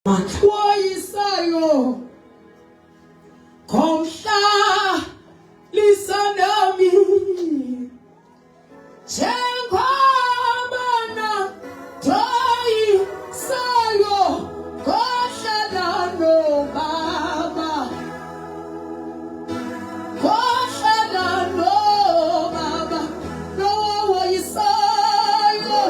Wayisayo komhla lisanami Jengobana Wayisayo komhla no baba komhla no baba no Wayisayo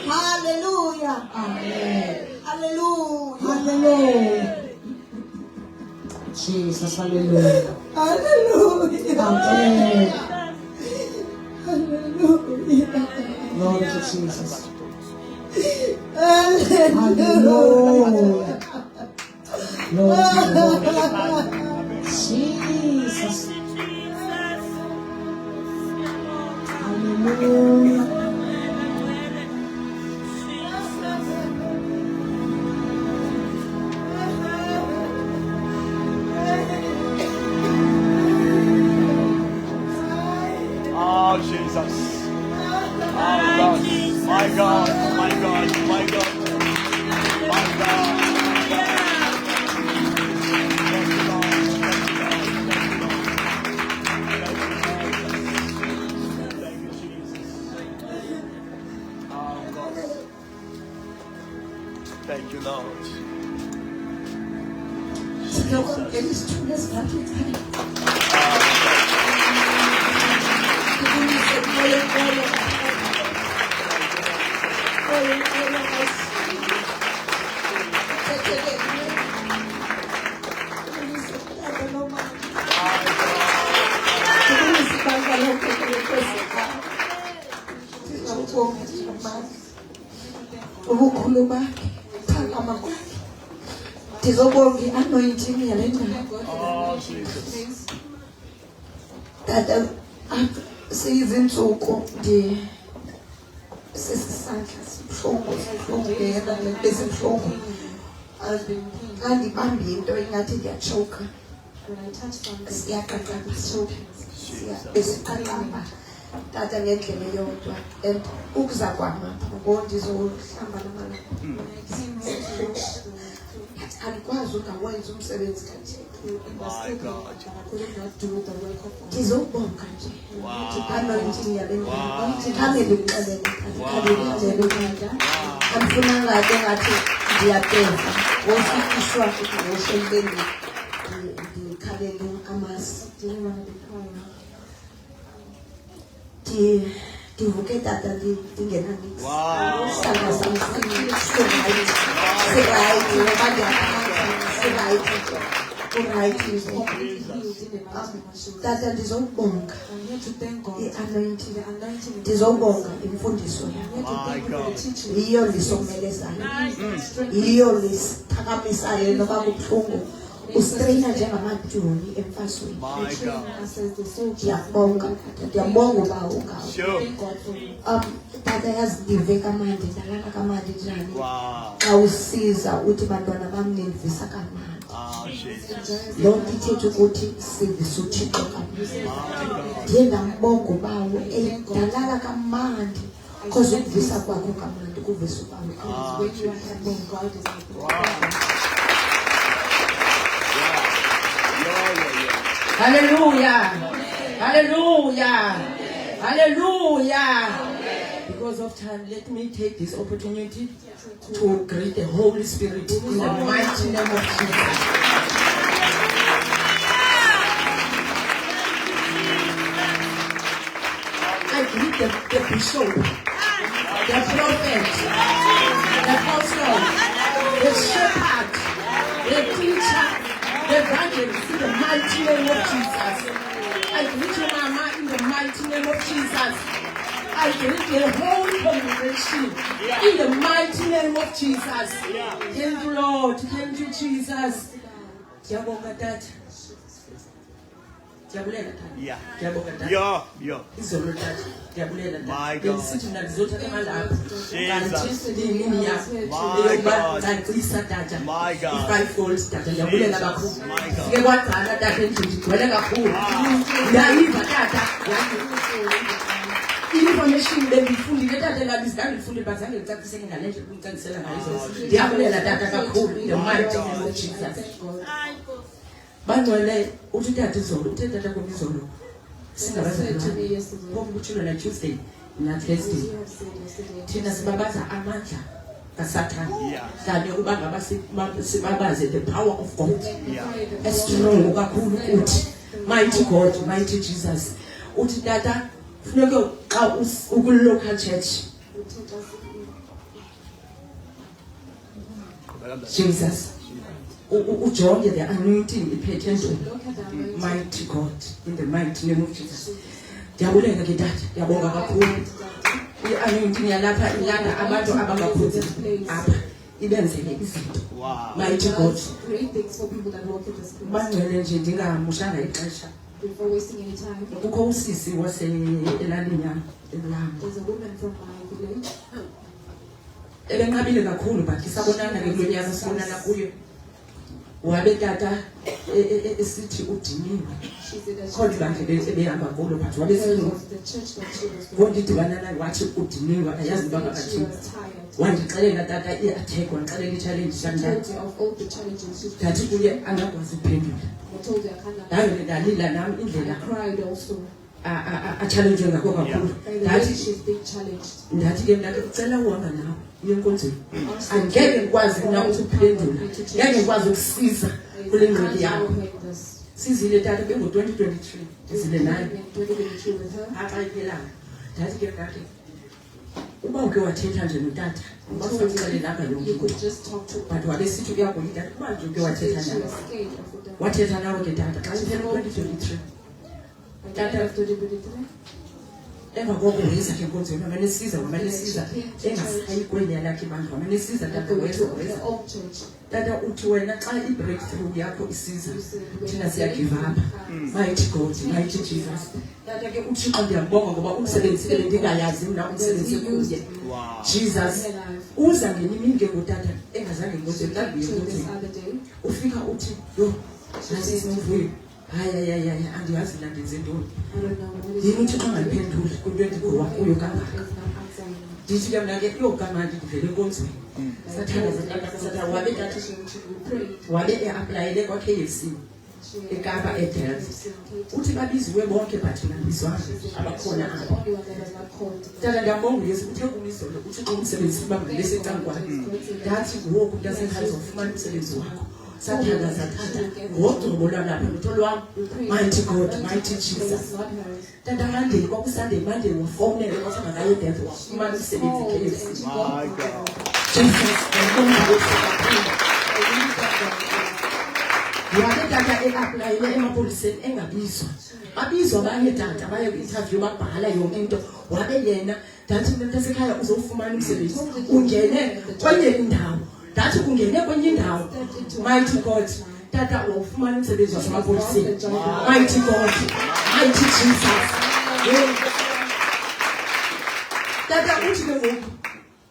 Hallelujah. Amen. Hallelujah. Hallelujah. Jesus, hallelujah. Hallelujah. Amen. Hallelujah. Glory to Jesus. Hallelujah. Glory to God. Jesus. Hallelujah. Oh, Jesus. Oh, God. My God. My God. My God. My God. Thank you, Lord. Thank you, Jesus. Oh, God. Thank you, Lord. Ndizobonga anointing yale ndaba. Oh, Jesus. Tata seyizinsuku sesisandla sibuhlungu ngena besebuhlungu. Andibambi into ingathi ndiyachoka. Siyaqaqamba besiqaqamba tata ngendlela eyodwa and ukuza kwam apha ngoku ndizohlamba namalapha. Andikwazi ungawenza umsebenzi kanje. My God. Ndizobonga nje. Wow. Anointing yabeni. Wow. Khange ndikuxelele kanje. Andifunanga ake ngathi ndiyabheka. Wofikishwa ngoshenteni. Ndikhalele amasi. Ndivuke tata ndingena nix. Wow. Sanga tata ndizobonga i-anointing, ndizobonga imfundiso yakho, yiyo lisomelezayo, yiyo lisithakamisayo noba kubuhlungu ustreyina njengamajoni emfazweni. Ndiyabonga uba ungawo. Tata yazi ndive kamandi, ndalala kamandi njani xa usiza uthi bantwana bam nindivisa kamandi. Loo nto ithetha ukuthi sivisa uThixo kamandi. Ndiye ndambonga ubawo ndalala kamandi because ukuvisa kwakho kamandi kuvisa ubawo. Hallelujah. Hallelujah. Hallelujah. Because of time, let me take this opportunity to greet the Holy Spirit in the mighty name of Jesus. I greet the bishop, the prophet, the apostle, the shepherd, the teacher, the evangelist in the mighty name of Jesus. I greet you, Mama, in the mighty name of Jesus. I greet the whole congregation in the mighty name of Jesus. Thank you, Lord. Thank you, Jesus. Diabonga Dad. Diabulela Dad. Yeah. Diabonga Dad. Yeah. Izolo Dad. Diabulela Dad. My God. Besithi mina ngizotha emalapha. Jesus. Ngini yakho. My God. I-5-fold Dad. Diabulela kakhulu. My God. Sike kwagcala Dad endlini ngigcwele kakhulu. Ndayiva Tata. Information bengifundile Tata la bizange ngifundile bazange ngicacise ngale nje ukucacisela ngayo. Diabulela Tata kakhulu in the mighty name of Jesus. Bangcwele uthi Tata izolo, uthe Tata komizolo. Singabazalwane. Ngokuthula na Tuesday na Thursday. Thina sibabaza amandla kaSathane. Kanti ukuba ngaba sibabaze the power of God. Estrong kakhulu uthi mighty God, mighty Jesus. Uthi Tata funeka xa uku-local church. Jesus. Ujonge the anointing iphethe ntoni. Mighty God, in the mighty name of Jesus. Ndiyabulela ke Tata, ndiyabonga kakhulu. I-anointing yalapha ilanda abantu abangakhonzi apha ibenzele izinto. Mighty God. Bangcwele nje ndingamushanga ixesha. Before wasting any time, Kukho usisi elalini yam eLambo. there's a woman from my village. Ebenqabile kakhulu but sabonana ke kulo nyaka sibonana kuyo. Wabe Tata esithi udiniwe. She said that Kodwa nje ebehamba kulo but wabe she sithi was the church that she was from. ngondidibana naye wathi udiniwe ayazi uba She ngakathini. was tired. Wandixelela Tata i-attack wandixelela i-challenge I told samnati. you of all the challenges she's Ndathi kuye angakwazi ukuphendula. I told you I cannot. Ndaye ndalila nami I indlela cried also. a-challenge ngakho kakhulu. By the way she's being challenged. Ndathi ke mna ke ucela uhamba nawe uye enkonzweni. Angeke ngikwazi na ukuphendula. Ngeke ngikwazi ukusiza kule ngqondo yakho. Sizile Tata bengo-2023 ndizile naye apha iphelayo. Ndathi ke ngathi uba uke wathetha nje notata ubafundixele lapha You yonke could into. just talk to her. But wabe sithi uyagoya Tata kuba nje uke She wathetha said she nawe. was scared of the Wathetha nawe ke Tata xa siphela 2023. At the end of 2023, Emva koko weza ke enkonzweni wamanesiza engasayi kwenye yakhe bandla wamanesiza I Tata go weza to weza. her own church. Tata uthi wena xa i-breakthrough yakho isiza You said, thina when siyagive up. Mighty God, mighty Jesus. Tata ke uThixo ndiyambonga ngoba umsebenzi ndingayazi mna umsebenzi kuye. Jesus uza ngenye imini ke ngotata engazange enkonzweni to this enkonzweni. other day, Ufika uthi yo nasi sivuyo. Hayi andiyazi la ndenze ntoni. I don't know what is Yini uThixo angayiphenduli kwinto endikuwa kuyo kangaka. ndithi ke mna ke yokamandi ndivele enkonzweni sathanda wabe tathi wabe e-aplayele kwa-KFC eKapa eDelft uthi babiziwe bonke but ngabizwanga abakhona apha tata ndiyambonga uyesu uthe kumizolo uthi xa umsebenzi ubambele secangwane ndathi ngoku mntasekhaya uzawufumana umsebenzi wakho sathanda ngogcobo lwalapha lutho lwam mighty God mighty Jesus tata Monday kwakuSunday Monday wafowunele kwathi makaye eDelft wafumana umsebenzi eKFC Jesus wabe tata e-aplayele emapoliseni engabizwa babizwa abanye tata baye kwi-interview babhala yonke into wabe yena ndathi mntasekhaya uzowufumana umsebenzi ungene kwenye indawo ndathi ungene kwenye indawo mighty God tata wawufumana umsebenzi wasemapoliseni mighty God mighty Jesus tata uthi ke ngoku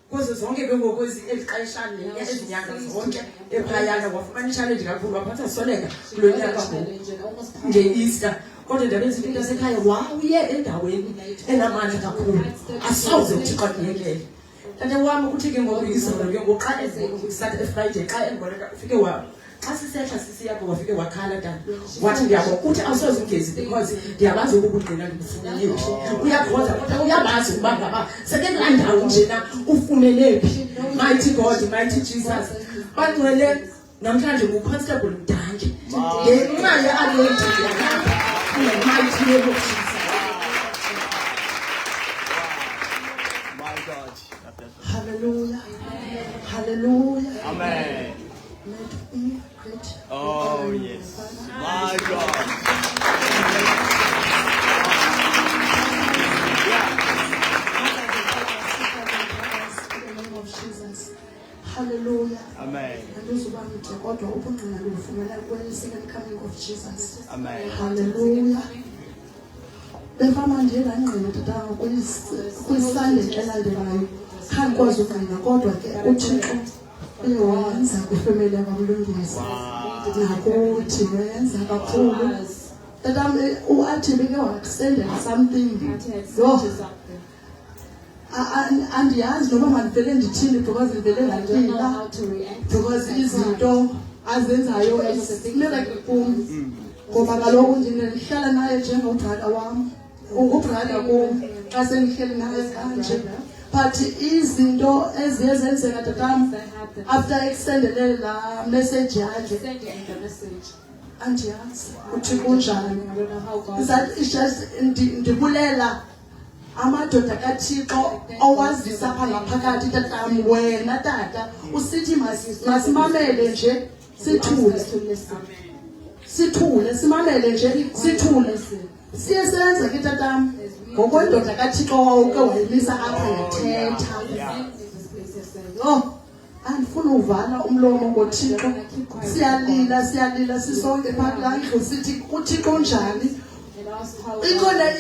kuze zonke ke ngoku ezixeshana ezinyanga zonke ephayana wafumana i-challenge kakhulu waphatha soleka kulo nyaka nge-Easter kodwa ndabenza into yasekhaya wawuye endaweni enamandla kakhulu asawuze uThixo akuyekele tata wami uthi ke ngoku izolo ke ngoku xa esathi eFriday xa engiboneka ufike xa sisehla sisiyapho wafike wakhala tata wathi ndiyabona uthi awusoze ungezi because ndiyabazi ukubugqina ndikufunile uyakhoza kodwa uyabazi ukuba ngaba sekelaa ndawo njena ufumene phi mighty God mighty Jesus bangcwele namhlanje nguPastor Mdange ngenxa ye-anointing yalapha mighty name of Jesus. My God. Hallelujah. Hallelujah. Amen. Let me great. Oh, yes. My God. In the name of Jesus. Hallelujah. Amen. Second coming of Jesus. Amen. Hallelujah. Befama nje ngangqina tatanga kwisande elandelayo khankwazi ukungqina kodwa ke uThixo uyenza kwifamily yakwamlungisi nakuthi wenza kakhulu tatam uathi beke wakusendela something yo andiyazi noba mandivele ndithini because ndivele ndakila because izinto azenzayo miracle kum ngoba kaloku ndihlala naye njengobrada wam ubrada kum xa sendihleli naye kanje but izinto eziye zenzeka tatam after extendele la message yakhe andiyazi uthi kunjani ndibulela amadoda kaThixo owazisa pha ngaphakathi tatam wena tata usithi masimamele nje sithule simamele nje sithule siye senza ke tatam ngokwendoda kaThixo wawuke wayimisa apha yathetha andifuna uvala umlomo ngoThixo siyalila sisonke phakathi landlu sithi uThixo unjani ikhona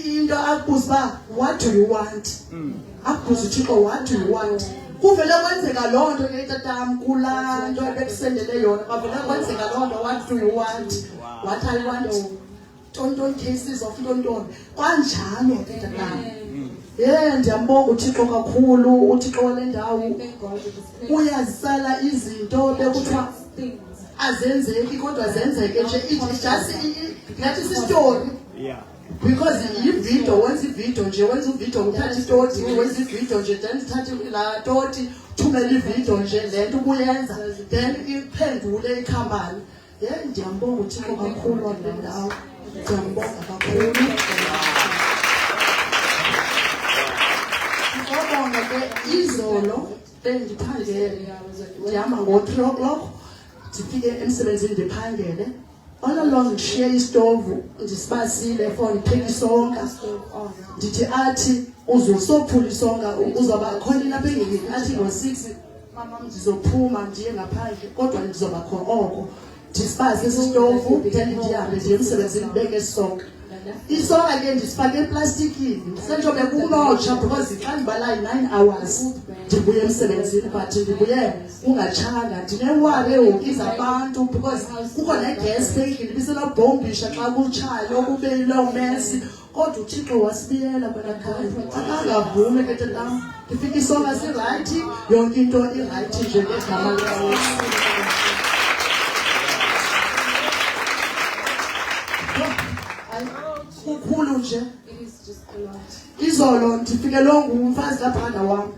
into akubuza uba what do you want akubuza uThixo what do you want kuvele kwenzeka loo nto ke tatam kulaa nto ebekusendele yona kwavele kwenzeka loo nto what do you want what I want tonton cases of tonton kanjalo ke tatam ndiyambonga uThixo kakhulu uThixo wale ndawo uyazisala izinto bekuthiwa azenzeki kodwa zenzeke nje ngathi si-story because ividiyo wenza ividiyo nje wenza uvidiyo uthatha itoti wenza ividiyo nje then uthathe laa toti thumela ividiyo nje le nto ubuyenza then iphendule ikhampani ndiyambonga uThixo kakhulu wale ndawo ndiyambonga kakhulu ngobonga ke izolo bendiphangele ndihamba ngo-3 o'clock ndifike emsebenzini ndiphangele all along ndishiye istovu ndisibasile for ndipheka isonka ndithi athi uzosophula isonka uzawuba khona lapha endlini athi ngo-6 mama ndizophuma ndiye ngaphandle kodwa ndizoba khona oko ndisibase isitovu then ndihambe ndiye emsebenzini ndibeke isonka isonka ke ndisifake eplastikini senjobe kunotsha because xa ndibala 9 hours ndibuye emsebenzini but ndibuye ungatshanga ndinewari ehoki zabantu because kukho negas station ibisenobhombisha xa kutshaya okubeyiloo mesi kodwa uThixo wasibiyela kwela khaya akangavumi ke tatam ndifika isonga sirayithi yonke into irayithi nje ngegama likaYesu. Kukhulu nje It is just a lot. izolo ndifikelwe ngumfazi kabrada wam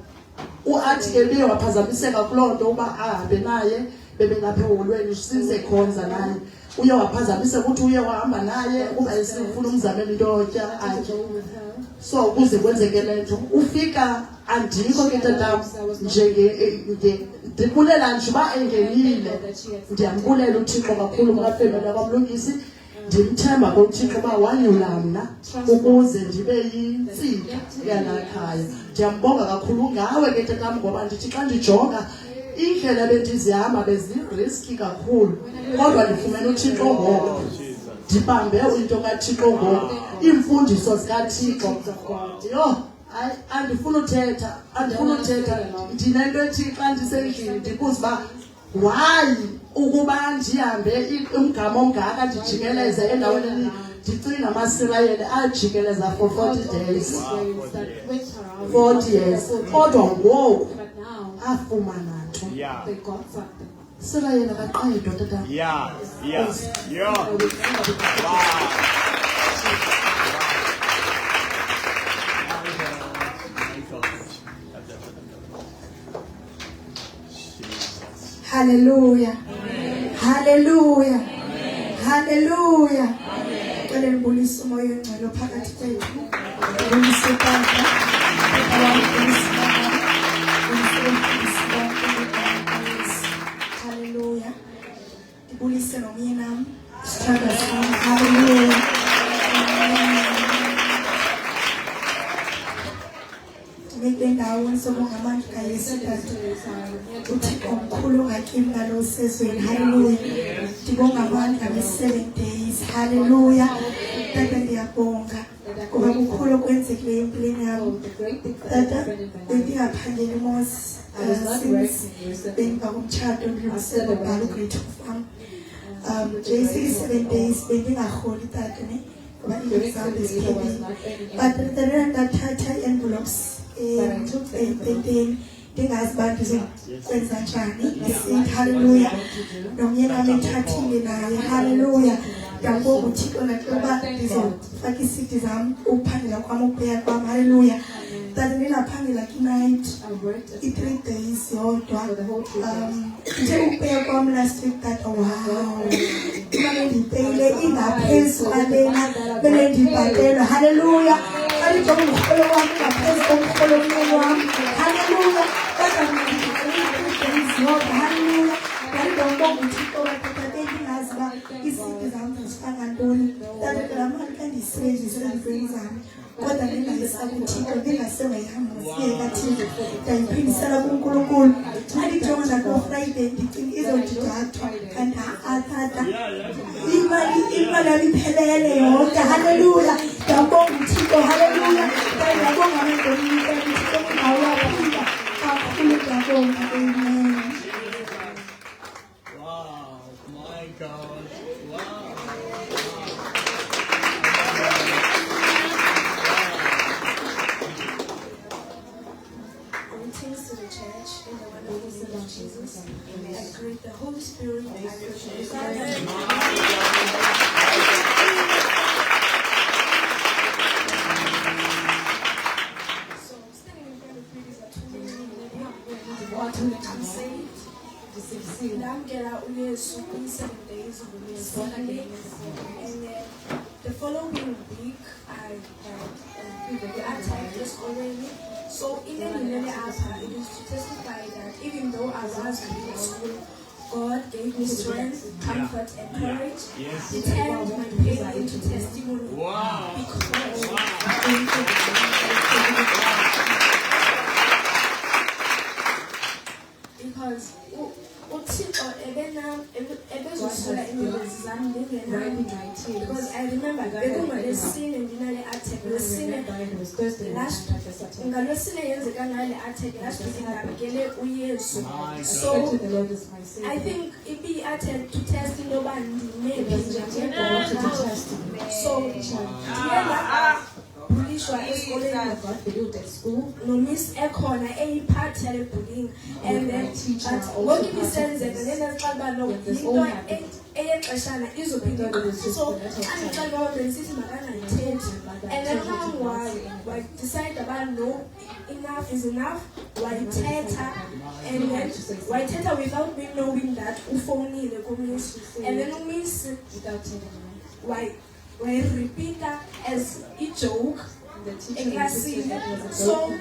uathi ke uye waphazamiseka kuloo nto uba ahambe naye bebengapha eholweni sizekhonza naye uye waphazamiseka ukuthi uye wahamba naye ukuba esifuna umzamela into yotya atye With her. so ukuze kwenzeke le nto ufika andikho ke tatam ndibulela nje uba engenile ndiyambulela uThixo kakhulu ngafemela kwamlungisi ndimthemba koThixo uba wanyula mna ukuze ndibe yintsika yalakhaya. Ndiyambonga kakhulu ngawe ke tatam ngoba ndithi xa ndijonga indlela bendizihamba beziriski kakhulu kodwa ndifumene uThixo ngoko ndibambe into kaThixo ngoko iimfundiso zikaThixo. Yho andifuna uthetha ndinento ethi xa ndisendlini ndibuza uba why ukuba ndihambe umgama omngaka ndijikeleze endaweni ndicinga amasirayeli ajikeleza for 40 days 40 years kodwa ngoku But now afumana nto Yeah. they got something. isirayeli akaqedwa tata. Yeah. Yeah. Yeah. I will never be Hallelujah. Hallelujah. Hallelujah. Cela ngibulise umoya ongcwele phakathi kwethu. Ngibulise Baba. Hallelujah. Ngibulise nomyeni nami. Sithanda sana. Hallelujah. Ngibendawo nsobonga amandla kaYesu Kristu. Uthixo omkhulu ngakimi ngalo sezweni. Hallelujah. Ndibonga amandla nge7 days. Hallelujah. Tata ndiyabonga ngoba kukhulu okwenzekileyo empilweni yami. the great things that Tata happened in my life. bendingaphangeli mos I was not since working recently. bengiba kumtshato ndilungiselela ubhala ugrade 2 JC 7 days bendingaholi tata ne ngoba During i-exam the is day, I was pending. not earning But anything. then ndathatha envelopes But I took the empenteni ndingazi uba ndizokwenza njani. Ndisithi haleluya nomyeni wami ethathile naye haleluya. Ndiyabonga uThixo nakuba ndizofaka iisidi zam ukuphangela kwam ukubuya kwam haleluya. Tata ndingaphangela kinight I worked as i-3 days yodwa. for the whole 3 days. Nje ukubuya kwam last week tata wow imali endiyipeyile ingaphezu kwalena bele ndibhatelwa haleluya. Kalijonga umrholo wam ingaphezu komrholo womyeni wam haleluya. Kodwa mna days yodwa haleluya. Ndandibonga uThixo watata bendingazi uba izinto zam zifaka ntoni. Tata laa mali kandiyisebenzise ezintweni zami kodwa ndingayisa kuThixo ndingasengayihamba siyeka Thixo ndayiphindisela kuNkulunkulu. Xa ndijonga nakuFriday ndicinga izondidathwa kanti tata imali yam iphelele yonke haleluya. Ndiyabonga uThixo haleluya. Ndiyabonga amandla uThixo indawo yaphinda kakhulu ndiyabonga amen. Wow. My God. Wow. Greetings to the church in the wonderful name of Jesus. I greet the Holy Spirit. I greet the Father. So standing in front of you is a 2 minute I'm saved. Ndamkela uYesu in 7 days and then the following week I had arthritis already. So even in Alpha, it is to testify that even though I was in school, God gave me strength, comfort, and courage. Yes. He turned my pain into testimony. Wow. Because uThixo ebezosola iindlelezi zam ndingenam because I remember bekungolwesine ndinale attack lwesine ngalwesine yenzeka ngale attack last week ndabekele uyesu so I think ibi-attack to test into yoba ndimephi njengegqoka so bulishwa esikoleni nomiss ekhona eyiphathi yale bullying and then ngoku ibisenzeka nendazixaba lo yinto eyexeshana izophinda so andixaba uba bendisithi makangayithethi and then wayidecide uba no, enough is enough, wayithetha and then wayithetha without me knowing that ufowunile kumiss and then umiss repeat as a joke eklasini so